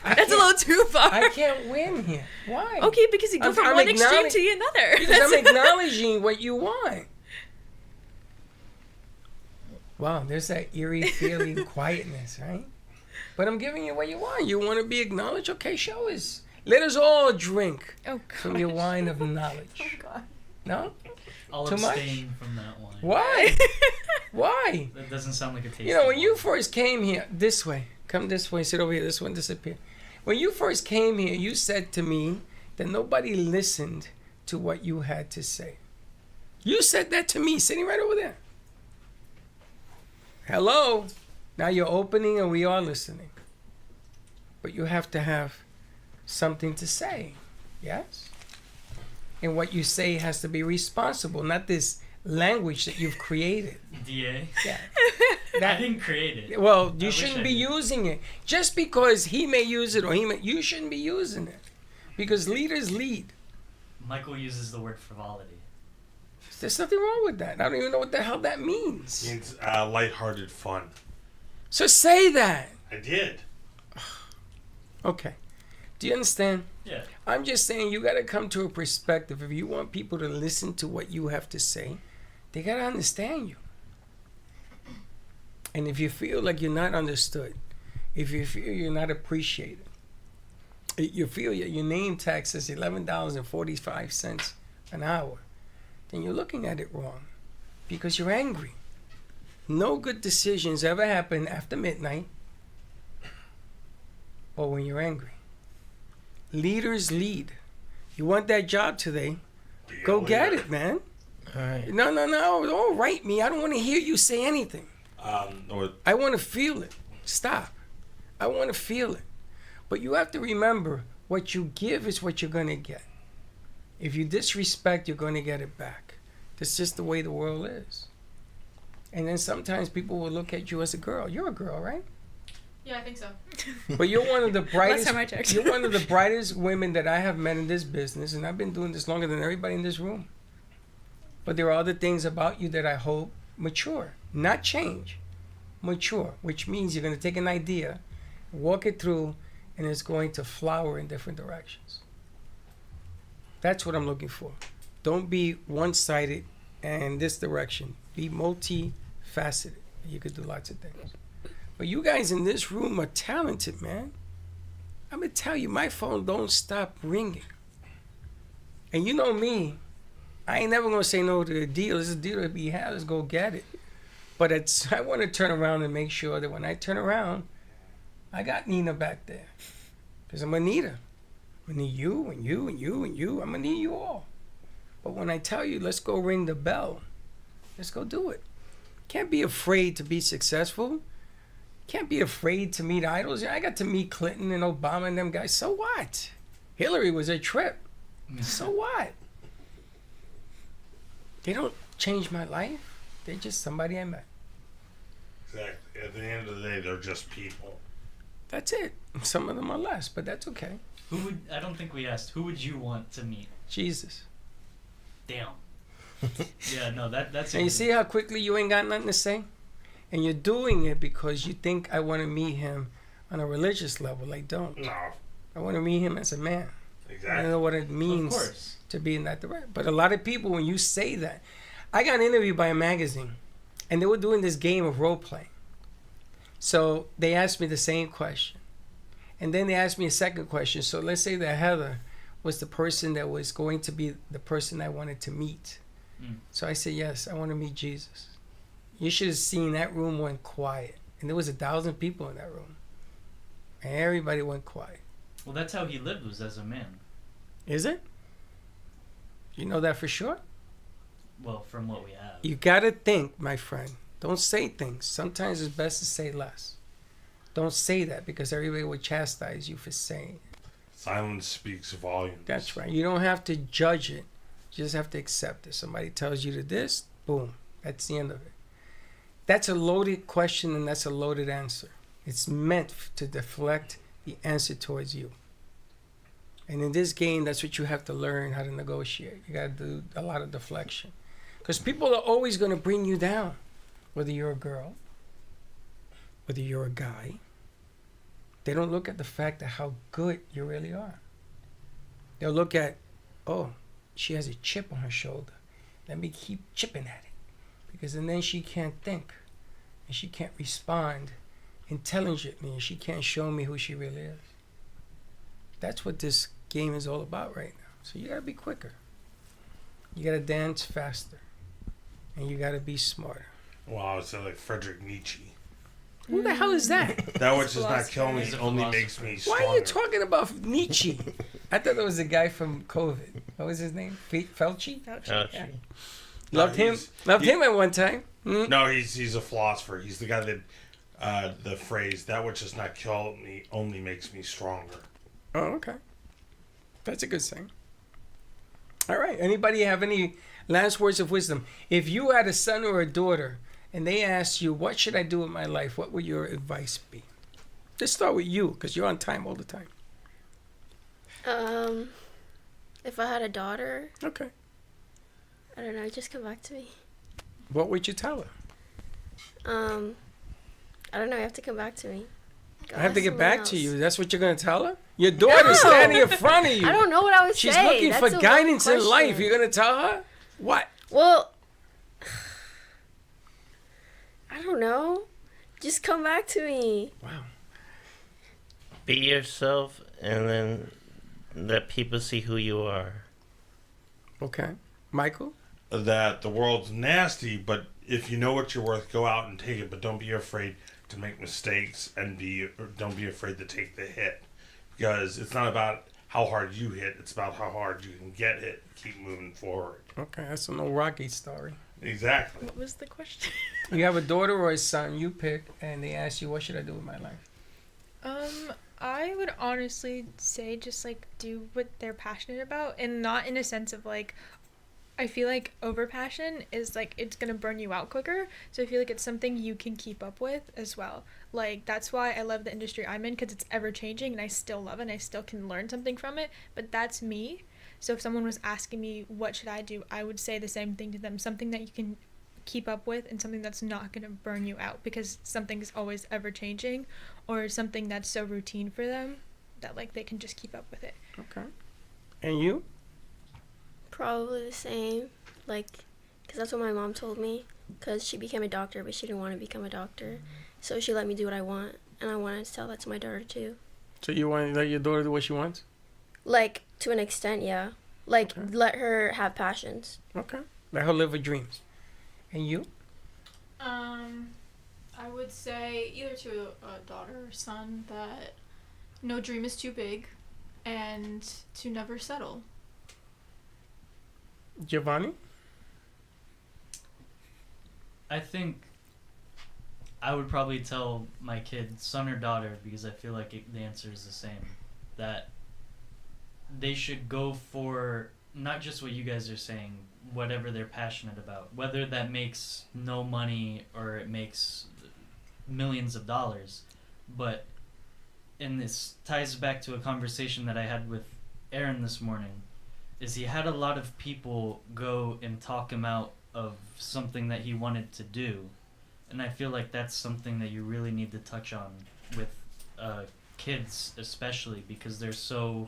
That's a little too far. I can't win here. Why? Okay, because you go from one extreme to another. Because I'm acknowledging what you want. Wow, there's that eerie feeling quietness, right? But I'm giving you what you want. You want to be acknowledged? Okay, show us. Let us all drink from your wine of knowledge. Oh, God. No? I'll Too abstain from that wine. Why? Why? That doesn't sound like a tasty You know, when wine. you first came here, this way. Come this way, sit over here. This one disappear. When you first came here, you said to me that nobody listened to what you had to say. You said that to me, sitting right over there. Hello? Now you're opening and we are listening. But you have to have something to say. Yes? And what you say has to be responsible, not this language that you've created. DA? Yeah. I didn't create it. Well, you shouldn't be using it. Just because he may use it or you shouldn't be using it. Because leaders lead. Michael uses the word frivolity. There's nothing wrong with that. I don't even know what the hell that means. It means lighthearted fun. So say that. I did. Okay. Do you understand? Yeah. I'm just saying you got to come to a perspective. If you want people to listen to what you have to say, they got to understand you. And if you feel like you're not understood, if you feel you're not appreciated, you feel your name tag says $11.45 an hour, then you're looking at it wrong because you're angry. No good decisions ever happen after midnight or when you're angry. Leaders lead. You want that job today, go get it, man. All right. No, don't write me. I don't want to hear you say anything. I want to feel it. Stop. I want to feel it. But you have to remember, what you give is what you're going to get. If you disrespect, you're going to get it back. That's just the way the world is. And then sometimes people will look at you as a girl. You're a girl, right? Yeah, I think so. But you're one of the brightest. Last time I checked. You're one of the brightest women that I have met in this business, and I've been doing this longer than everybody in this room. But there are other things about you that I hope mature, not change, mature, which means you're going to take an idea, walk it through, and it's going to flower in different directions. That's what I'm looking for. Don't be one-sided and this direction. Be multifaceted. You could do lots of things. But you guys in this room are talented, man. I'm going to tell you, my phone don't stop ringing. And you know me, I ain't never going to say no to a deal. It's a deal that we have. Let's go get it. But I want to turn around and make sure that when I turn around, I got Nina back there. Because I'm going to need her. I'm going to need you and you and you and you. I'm going to need you all. But when I tell you, let's go ring the bell, let's go do it. Can't be afraid to be successful. Can't be afraid to meet idols. I got to meet Clinton and Obama and them guys. So what? Hillary was a trip. So what? They don't change my life. They're just somebody I met. Exactly. At the end of the day, they're just people. That's it. Some of them are less, but that's okay. I don't think we asked. Who would you want to meet? Jesus. Damn. Yeah, no, that's. And you see how quickly you ain't got nothing to say? And you're doing it because you think I want to meet him on a religious level. I don't. No. I want to meet him as a man. Exactly. I don't know what it means to be in that direction. But a lot of people, when you say that, I got interviewed by a magazine, and they were doing this game of role playing. So they asked me the same question. And then they asked me a second question. So let's say that Heather was the person that was going to be the person I wanted to meet. So I said, yes, I want to meet Jesus. You should have seen that room went quiet. And there was 1,000 people in that room. And everybody went quiet. Well, that's how he lived, was as a man. Is it? You know that for sure? Well, from what we have. You got to think, my friend. Don't say things. Sometimes it's best to say less. Don't say that because everybody will chastise you for saying it. Silence speaks volumes. That's right. You don't have to judge it. You just have to accept it. Somebody tells you to this, boom. That's the end of it. That's a loaded question and that's a loaded answer. It's meant to deflect the answer towards you. And in this game, that's what you have to learn how to negotiate. You got to do a lot of deflection. Because people are always going to bring you down. Whether you're a girl, whether you're a guy, they don't look at the fact of how good you really are. They'll look at, oh, she has a chip on her shoulder. Let me keep chipping at it. Because then she can't think. And she can't respond intelligently. And she can't show me who she really is. That's what this game is all about right now. So you got to be quicker. You got to dance faster. And you got to be smarter. Wow, it's like Frederick Nietzsche. Who the hell is that? That which does not kill me only makes me stronger. Why are you talking about Nietzsche? I thought it was the guy from COVID. What was his name? Fauci? Fauci. Loved him at one time. No, he's a philosopher. He's the guy that the phrase "that which does not kill me only makes me stronger." Oh, okay. That's a good saying. All right. Anybody have any last words of wisdom? If you had a son or a daughter and they asked you, what should I do with my life? What would your advice be? Let's start with you because you're on time all the time. If I had a daughter, okay. I don't know, just come back to me. What would you tell her? I don't know, you have to come back to me. I have to get back to you. That's what you're going to tell her? Your daughter's standing in front of you. I don't know what I would say. She's looking That's for a guidance long in life. question. You're going to tell her? What? Well, I don't know. Just come back to me. Wow. Be yourself, and then let people see who you are. Okay. Michael? That the world's nasty, but if you know what you're worth, go out and take it. But don't be afraid to make mistakes, and don't be afraid to take the hit, because it's not about how hard you hit; it's about how hard you can get hit. Keep moving forward. Okay, that's an old Rocky story. Exactly. What was the question? You have a daughter or a son, you pick, and they ask you, what should I do with my life? I would honestly say just like do what they're passionate about, and not in a sense of like, I feel like over passion is like it's gonna burn you out quicker. So I feel like it's something you can keep up with as well. Like that's why I love the industry I'm in, because it's ever changing and I still love it and I still can learn something from it. But that's me. So if someone was asking me what should I do, I would say the same thing to them, something that you can keep up with and something that's not going to burn you out, because something's always ever changing, or something that's so routine for them that like they can just keep up with it. Okay. And you? Probably the same. Like, because that's what my mom told me. Because she became a doctor, but she didn't want to become a doctor. So she let me do what I want. And I wanted to tell that to my daughter, too. So you want to let your daughter do what she wants? Like, to an extent, yeah. Like, Okay. let her have passions. Okay. Let her live her dreams. And you? I would say either to a daughter or son that no dream is too big, and to never settle. Giovanni? I think I would probably tell my kid, son or daughter, because I feel like the answer is the same, that they should go for not just what you guys are saying, whatever they're passionate about, whether that makes no money or it makes millions of dollars. But, and this ties back to a conversation that I had with Aaron this morning, is he had a lot of people go and talk him out of something that he wanted to do. And I feel like that's something that you really need to touch on with kids especially, because they're so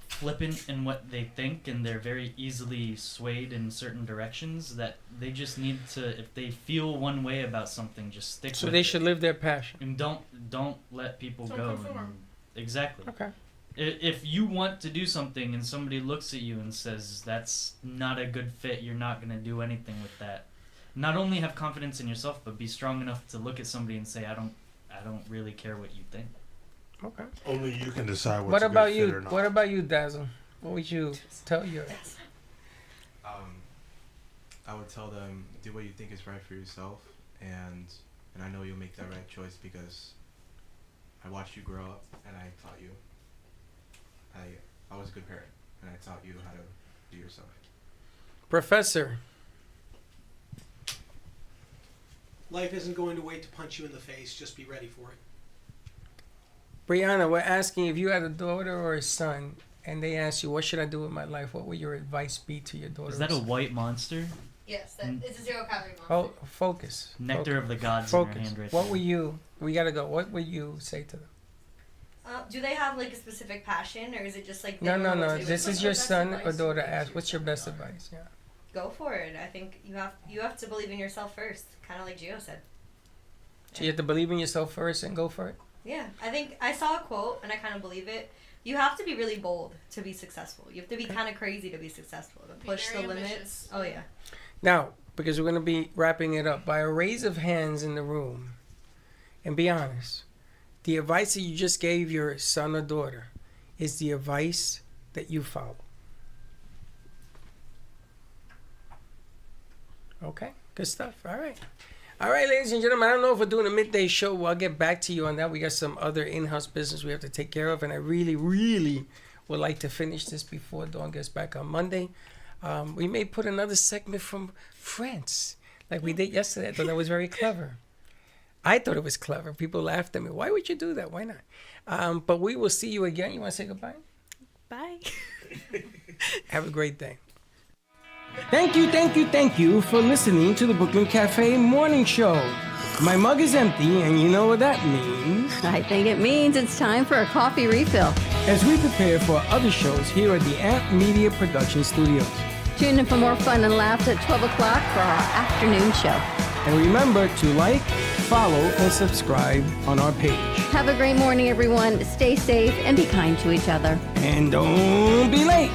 flippant in what they think, and they're very easily swayed in certain directions, that they just need to, if they feel one way about something, just stick So with they it. should live their passion. And don't let people Don't go. conform. Exactly. Okay. If you want to do something and somebody looks at you and says that's not a good fit, you're not going to do anything with that. Not only have confidence in yourself, but be strong enough to look at somebody and say, I don't really care what you think. Okay. Only you can decide what's What a about good you? fit or not. What about you, Dazzle? What would you tell your... I would tell them, do what you think is right for yourself, and I know you'll make that right choice, because I watched you grow up and I taught you. I was a good parent, and I taught you how to do yourself. Professor? Life isn't going to wait to punch you in the face. Just be ready for it. Brianna, we're asking if you had a daughter or a son, and they ask you, what should I do with my life? What would your advice be to your daughter? Is that a white monster? Yes, it's a 0 calorie monster. Oh, focus. Nectar of the gods Focus. in your hand right What there. would you... We gotta go. What would you say to them? Do they have like a specific passion, or is it just like they No, don't no, know what no. to do This with is it? your son or daughter asked. What's your best advice? Yeah. Go for it. I think you have to believe in yourself first, kind of like Gio said. So you have to believe in yourself first and go for it? Yeah, I think I saw a quote and I kind of believe it. You have to be really bold to be successful. You have to be kind of crazy to be successful, to push the very limits. ambitious. Oh yeah. Now, because we're going to be wrapping it up, by a raise of hands in the room, and be honest, the advice that you just gave your son or daughter is the advice that you follow. Okay, good stuff. All right. All right, ladies and gentlemen, I don't know if we're doing a midday show. Well, I'll get back to you on that. We got some other in-house business we have to take care of, and I really, really would like to finish this before Dawn gets back on Monday. We may put another segment from France, like we did yesterday. I thought that was very clever. I thought it was clever. People laughed at me. Why would you do that? Why not? But we will see you again. You want to say goodbye? Bye. Have a great day. Thank you for listening to the Brooklyn Cafe Morning Show. My mug is empty, and you know what that means. I think it means it's time for a coffee refill. As we prepare for other shows here at the Amp Media Production Studios. Tune in for more fun and laughter at 12 o'clock for our afternoon show. And remember to like, follow, and subscribe on our page. Have a great morning, everyone. Stay safe and be kind to each other. And don't be late.